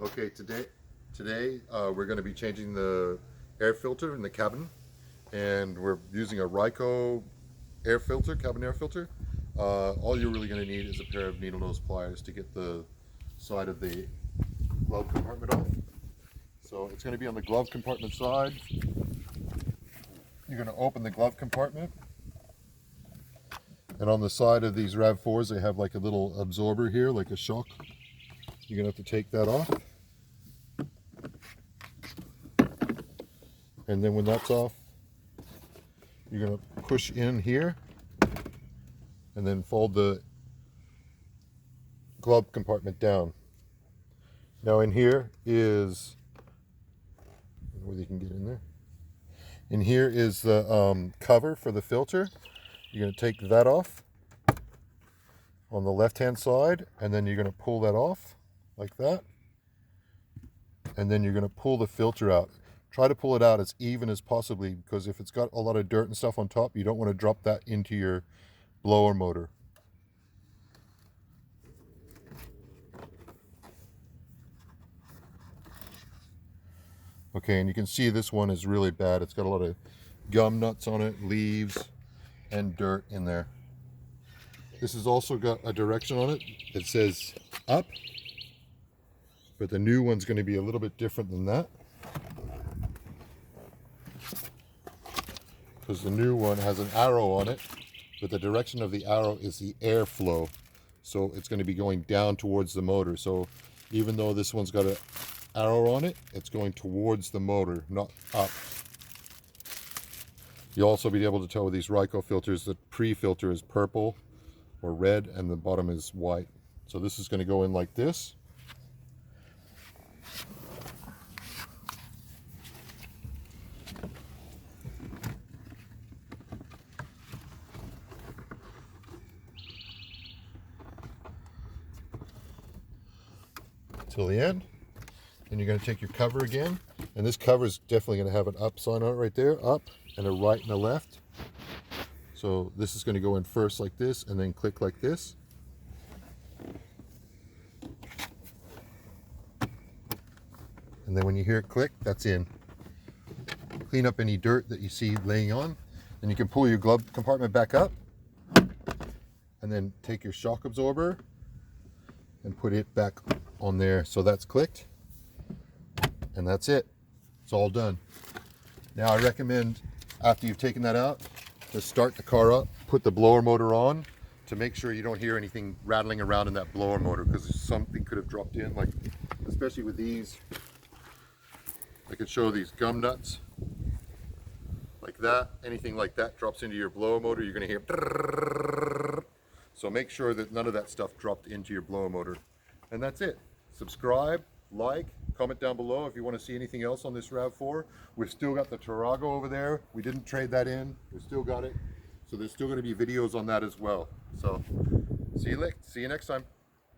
Okay, today we're going to be changing the air filter in the cabin, and we're using a Ryco air filter, cabin air filter. All you're really going to need is a pair of needle nose pliers to get the side of the glove compartment off. So it's going to be on the glove compartment side. You're going to open the glove compartment, and on the side of these Rav4s they have like a little absorber here, like a shock. You're going to have to take that off. And then when that's off, you're going to push in here and then fold the glove compartment down. Now in here is, I don't know whether you can get in there. In here is the cover for the filter. You're going to take that off on the left hand side, and then you're going to pull that off like that. And then you're going to pull the filter out. Try to pull it out as even as possibly, because if it's got a lot of dirt and stuff on top, you don't want to drop that into your blower motor. Okay, and you can see this one is really bad. It's got a lot of gum nuts on it, leaves, and dirt in there. This has also got a direction on it. It says up, but the new one's going to be a little bit different than that, because the new one has an arrow on it, but the direction of the arrow is the airflow. So it's going to be going down towards the motor. So even though this one's got an arrow on it, it's going towards the motor, not up. You'll also be able to tell with these Ryco filters that pre-filter is purple or red and the bottom is white. So this is going to go in like this. Till the end. Then you're going to take your cover again, and this cover is definitely going to have an up sign on it right there, up, and a right and a left. So this is going to go in first like this, and then click like this. And then when you hear it click, that's in. Clean up any dirt that you see laying on. Then you can pull your glove compartment back up, and then take your shock absorber and put it back on there. So that's clicked, and that's it. It's all done. Now I recommend, after you've taken that out, to start the car up, put the blower motor on to make sure you don't hear anything rattling around in that blower motor, because something could have dropped in, like especially with these. I could show these gum nuts like that. Anything like that drops into your blower motor, you're going to hear. So make sure that none of that stuff dropped into your blower motor. And that's it. Subscribe, like, comment down below if you want to see anything else on this Rav4. We've still got the Tarago over there. We didn't trade that in. We've still got it. So there's still going to be videos on that as well. So see you next time.